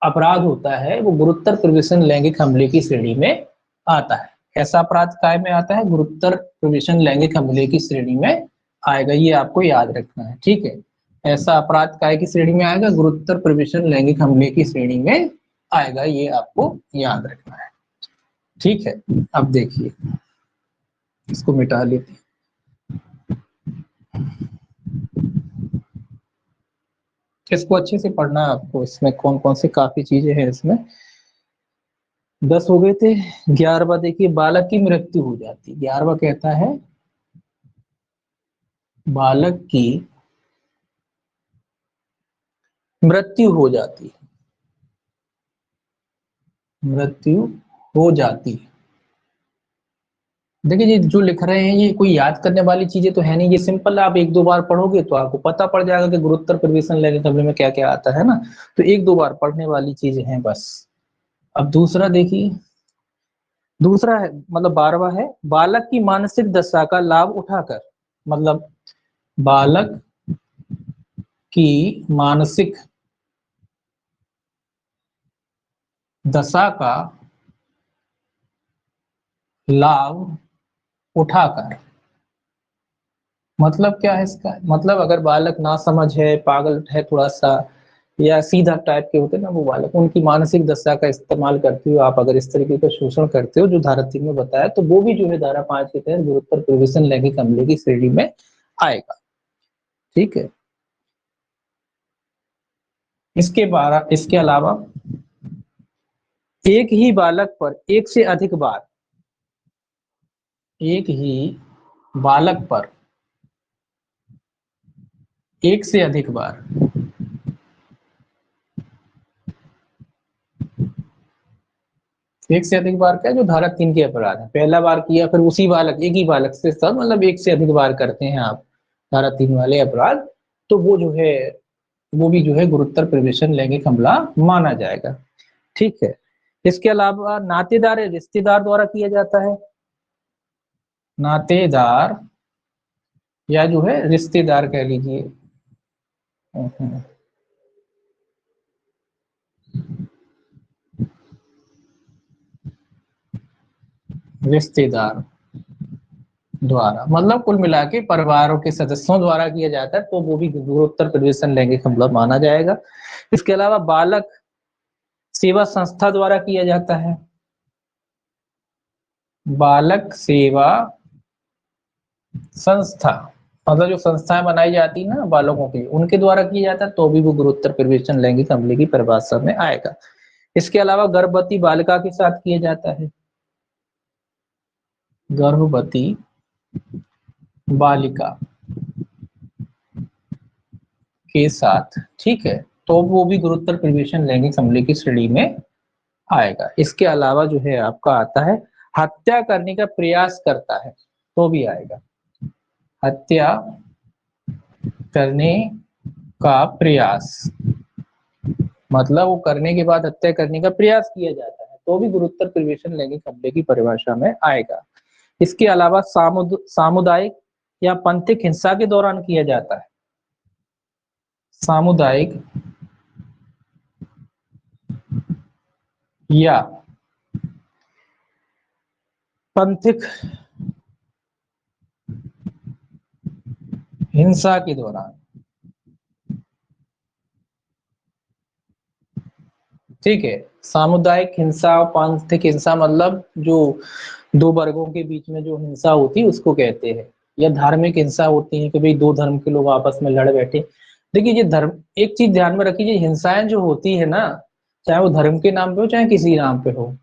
अपराध होता है वो गुरुतर प्रवेशन लैंगिक हमले की श्रेणी में आता है। ऐसा अपराध काय में आता है, गुरुतर प्रवेशन लैंगिक हमले की श्रेणी में आएगा, ये आपको याद रखना है। ठीक है, ऐसा अपराध काय की श्रेणी में आएगा, गुरुतर प्रवेशन लैंगिक हमले की श्रेणी में आएगा, ये आपको याद रखना है। ठीक है, अब देखिए इसको मिटा लेते हैं। इसको अच्छे से पढ़ना है आपको, इसमें कौन कौन से काफी चीजें हैं इसमें। 10 हो गए थे। 11वां देखिए, बालक की मृत्यु हो जाती है। 11वां कहता है बालक की मृत्यु हो जाती है, मृत्यु हो जाती है। देखिए ये जो लिख रहे हैं ये कोई याद करने वाली चीजें तो है नहीं, ये सिंपल आप एक दो बार पढ़ोगे तो आपको पता पड़ जाएगा कि गुरुत्तर प्रवेशन लैंगिक हमले में क्या क्या आता है ना, तो एक दो बार पढ़ने वाली चीजें हैं बस। अब दूसरा देखिए, दूसरा है मतलब 12वां है, बालक की मानसिक दशा का लाभ उठाकर, मतलब बालक की मानसिक दशा का लाभ उठाकर, मतलब क्या है इसका मतलब, अगर बालक ना समझ है, पागल है थोड़ा सा, या सीधा टाइप के होते हैं ना वो बालक, उनकी मानसिक दशा का इस्तेमाल करते हो आप अगर इस तरीके का शोषण करते हो जो धारा 3 में बताया, तो वो भी जो है धारा 5 के तहत गुरुत्तर प्रवेशन लैंगिक हमले की श्रेणी में आएगा। ठीक है, इसके अलावा एक ही बालक पर एक से अधिक बार, एक ही बालक पर एक से अधिक बार एक से अधिक बार क्या, जो धारा 3 के अपराध है, पहला बार किया फिर उसी बालक, एक ही बालक से सब मतलब एक से अधिक बार करते हैं आप धारा 3 वाले अपराध, तो वो जो है वो भी जो है गुरुत्तर प्रवेशन लैंगिक हमला माना जाएगा। ठीक है, इसके अलावा नातेदार या रिश्तेदार द्वारा किया जाता है, नातेदार या जो है रिश्तेदार कह लीजिए, रिश्तेदार द्वारा, मतलब कुल मिला के परिवारों के सदस्यों द्वारा किया जाता है तो वो भी गुरुत्तर प्रवेशन लैंगिक हमला माना जाएगा। इसके अलावा बालक सेवा संस्था द्वारा किया जाता है, बालक सेवा संस्था, मतलब जो संस्थाएं बनाई जाती है ना बालकों की, उनके द्वारा किया जाता है तो भी वो गुरुत्तर प्रवेशन लैंगिक हमले की परिभाषा में आएगा। इसके अलावा गर्भवती बालिका के साथ किया जाता है, गर्भवती बालिका के साथ, ठीक है, तो वो भी गुरुत्तर प्रवेशन लैंगिक हमले की श्रेणी में आएगा। इसके अलावा जो है आपका आता है हत्या करने का प्रयास करता है तो भी आएगा, हत्या करने का प्रयास, मतलब वो करने के बाद हत्या करने का प्रयास किया जाता है तो भी गुरुत्तर प्रवेशन लैंगिक हमले की परिभाषा में आएगा। इसके अलावा सामुदायिक या पंथिक हिंसा के दौरान किया जाता है, सामुदायिक या पंथिक हिंसा के दौरान, ठीक है, सामुदायिक हिंसा और पंथिक हिंसा मतलब जो दो वर्गों के बीच में जो हिंसा होती है उसको कहते हैं, या धार्मिक हिंसा होती है कि भाई दो धर्म के लोग आपस में लड़ बैठे। देखिए ये धर्म, एक चीज ध्यान में रखिए, हिंसाएं जो होती है ना, चाहे वो धर्म के नाम पे हो चाहे किसी नाम पे हो,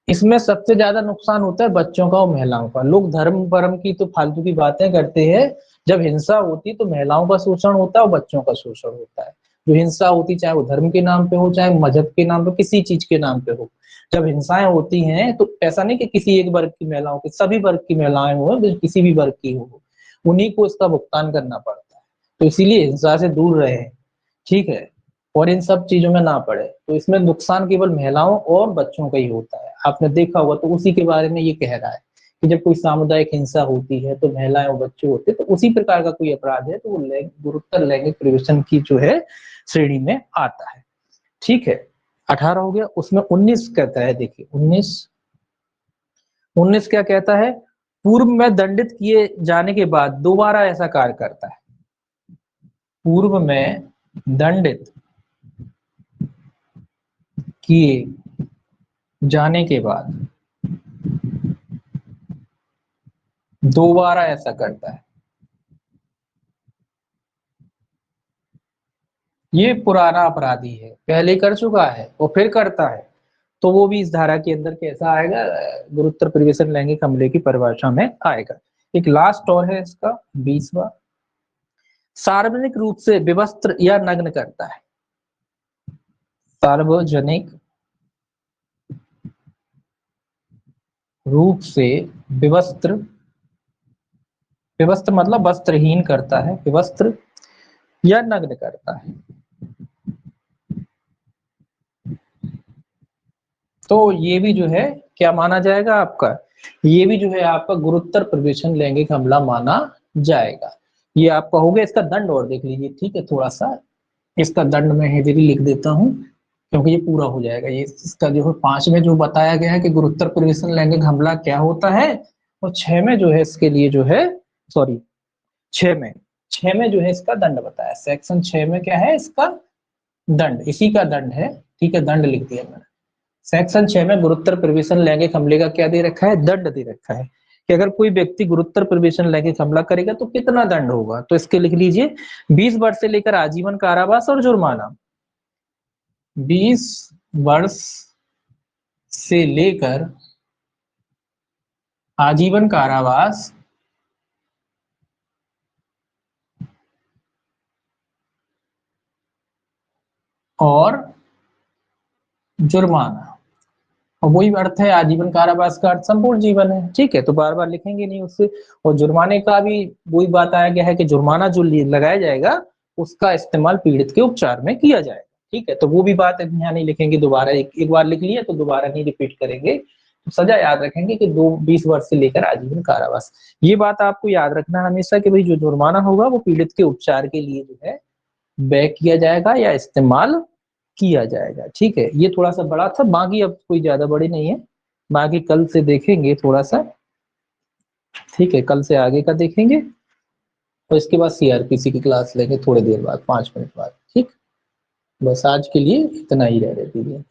इसमें सबसे ज्यादा नुकसान होता है बच्चों का और महिलाओं का। लोग धर्म वर्म की तो फालतू की बातें करते हैं, जब हिंसा होती है तो महिलाओं का शोषण होता है और बच्चों का शोषण होता है। जो हिंसा होती चाहे वो धर्म के नाम पे हो चाहे मजहब के नाम पे, किसी चीज के नाम पे हो, जब हिंसाएं होती हैं तो ऐसा नहीं कि किसी एक वर्ग की महिलाओं की, सभी वर्ग की महिलाएं हो, किसी भी वर्ग की हो, उन्हीं को इसका भुगतान करना पड़ता है। तो इसीलिए हिंसा से दूर रहे, ठीक है, और इन सब चीजों में ना पड़े। तो इसमें नुकसान केवल महिलाओं और बच्चों का ही होता है। आपने देखा होगा तो उसी के बारे में ये कह रहा है कि जब कोई सामुदायिक हिंसा होती है तो महिलाएं और बच्चे होते हैं, तो उसी प्रकार का कोई अपराध है तो वो गुरुत्तर लैंगिक प्रवेशन की जो है श्रेणी में आता है, ठीक है। 18 हो गया, उसमें 19 कहता है, देखिए 19 क्या कहता है, पूर्व में दंडित किए जाने के बाद दोबारा ऐसा कार्य करता है, पूर्व में दंडित किए जाने के बाद दोबारा ऐसा करता है, ये पुराना अपराधी है, पहले कर चुका है और फिर करता है, तो वो भी इस धारा के अंदर कैसा आएगा, गुरुत्तर प्रवेशन लैंगिक हमले की परिभाषा में आएगा। एक लास्ट और है इसका 20वां, सार्वजनिक रूप से विवस्त्र या नग्न करता है, सार्वजनिक रूप से विवस्त्र, विवस्त्र मतलब वस्त्रहीन करता है, विवस्त्र या नग्न करता है, तो ये भी जो है क्या माना जाएगा आपका, ये भी जो है आपका गुरुत्तर प्रवेशन लैंगिक हमला माना जाएगा। ये आपका हो गया। इसका दंड और देख लीजिए, ठीक है, थोड़ा सा इसका दंड मैं हेवीली लिख देता हूँ क्योंकि ये पूरा हो जाएगा। ये इसका जो है 5 में जो बताया गया है कि गुरुत्तर प्रवेशन लैंगिक हमला क्या होता है, और 6 में जो है इसके लिए जो है, सॉरी 6 में जो है इसका दंड बताया, सेक्शन 6 में क्या है इसका दंड, इसी का दंड है, ठीक है, दंड लिख दिया मैंने। सेक्शन 6 में गुरुत्तर प्रवेशन लैंगिक हमले का क्या दे रखा है, दंड दे रखा है कि अगर कोई व्यक्ति गुरुत्तर प्रवेशन लैंगिक हमला करेगा तो कितना दंड होगा, तो इसके लिख लीजिए 20 वर्ष से लेकर आजीवन कारावास और जुर्माना, 20 वर्ष से लेकर आजीवन कारावास और जुर्माना, और वही अर्थ है आजीवन कारावास का अर्थ संपूर्ण जीवन है, ठीक है, तो बार बार लिखेंगे नहीं उससे। और जुर्माने का भी वही बात आया गया है कि जुर्माना जो लगाया जाएगा उसका इस्तेमाल पीड़ित के उपचार में किया जाएगा, ठीक है, तो वो भी बात यहाँ नहीं लिखेंगे दोबारा, एक बार लिख लिया तो दोबारा नहीं रिपीट करेंगे। तो सजा याद रखेंगे कि 20 वर्ष से लेकर आजीवन कारावास, ये बात आपको याद रखना हमेशा कि भाई जो जुर्माना होगा वो पीड़ित के उपचार के लिए जो है व्यय किया जाएगा या इस्तेमाल किया जाएगा, ठीक है। ये थोड़ा सा बड़ा था, बाकी अब कोई ज्यादा बड़ी नहीं है, बाकी कल से देखेंगे थोड़ा सा। ठीक है, कल से आगे का देखेंगे और इसके बाद सीआरपीसी की क्लास लेंगे थोड़ी देर बाद, 5 मिनट बाद। ठीक, बस आज के लिए इतना ही रह दीजिए।